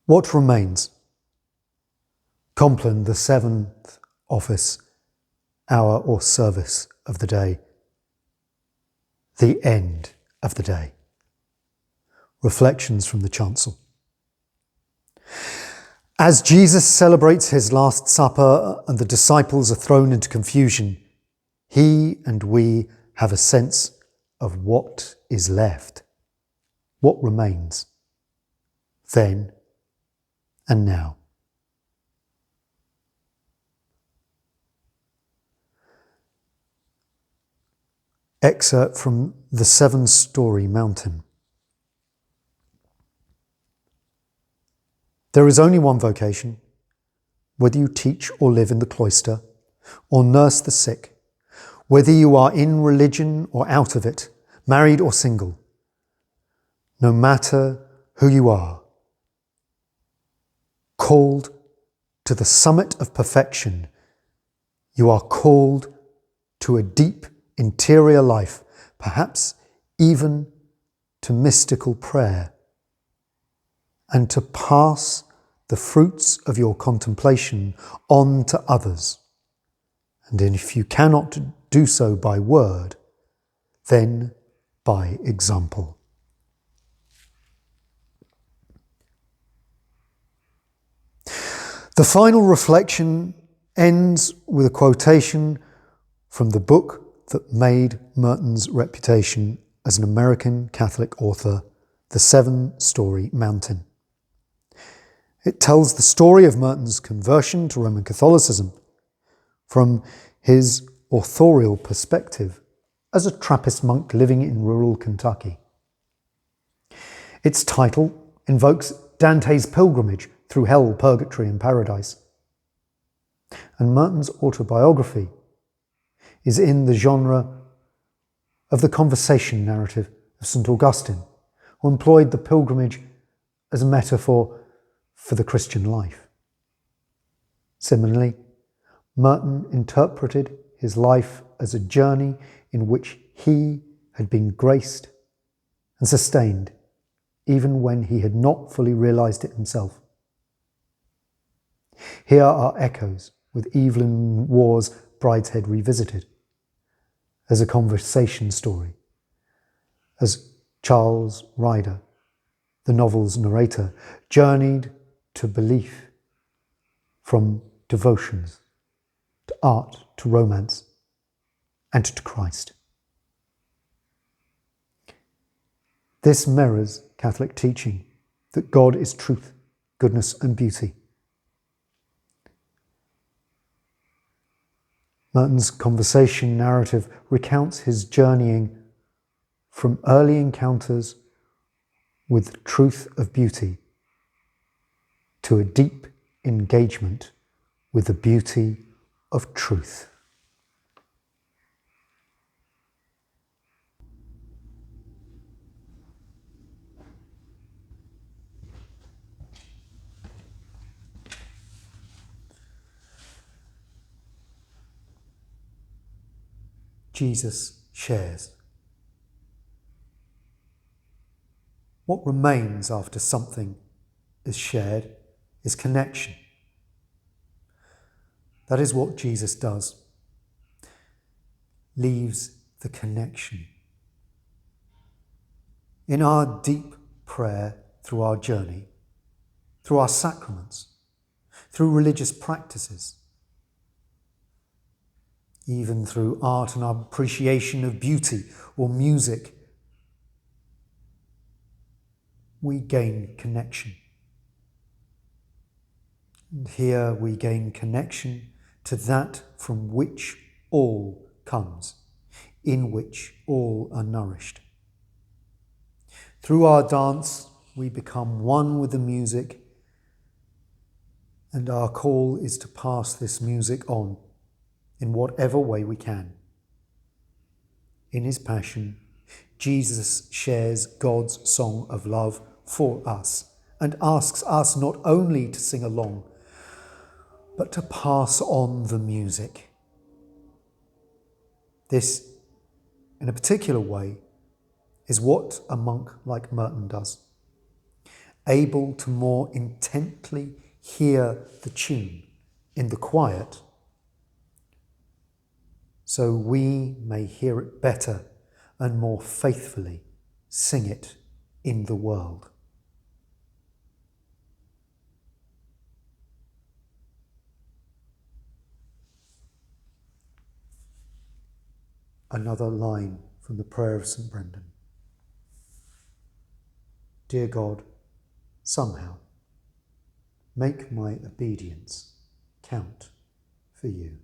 What remains? Compline, the seventh office, hour or service of the day. The end of the day. Reflections from the Chancel. As Jesus celebrates his Last Supper and the disciples are thrown into confusion, he and we have a sense of what is left, what remains, then and now. Excerpt from the Seven Storey Mountain. There is only one vocation, whether you teach or live in the cloister, or nurse the sick, whether you are in religion or out of it, married or single, no matter who you are, called to the summit of perfection, you are called to a deep interior life, perhaps even to mystical prayer, and to pass the fruits of your contemplation on to others. And if you cannot do so by word, then by example. The final reflection ends with a quotation from the book that made Merton's reputation as an American Catholic author, The Seven Storey Mountain. It tells the story of Merton's conversion to Roman Catholicism from his authorial perspective as a Trappist monk living in rural Kentucky. Its title invokes Dante's pilgrimage through hell, Purgatory and Paradise. And Merton's autobiography is in the genre of the conversation narrative of St. Augustine, who employed the pilgrimage as a metaphor for the Christian life. Similarly, Merton interpreted his life as a journey in which he had been graced and sustained, even when he had not fully realized it himself. Here are echoes with Evelyn Waugh's Brideshead revisited as a conversation story, as Charles Ryder, the novel's narrator, journeyed to belief from devotions to art to romance and to Christ. This mirrors Catholic teaching that God is truth, goodness and beauty. Merton's conversation narrative recounts his journeying from early encounters with the truth of beauty to a deep engagement with the beauty of truth. Jesus shares. What remains after something is shared is connection. That is what Jesus does. Leaves the connection. In our deep prayer through our journey, through our sacraments, through religious practices, even through art and our appreciation of beauty or music, we gain connection. And here we gain connection to that from which all comes, in which all are nourished. Through our dance, we become one with the music, and our call is to pass this music on in whatever way we can. In his passion, Jesus shares God's song of love for us and asks us not only to sing along, but to pass on the music. This, in a particular way, is what a monk like Merton does. able to more intently hear the tune in the quiet, so we may hear it better and more faithfully sing it in the world. Another line from the prayer of St. Brendan. Dear God, somehow, make my obedience count for you.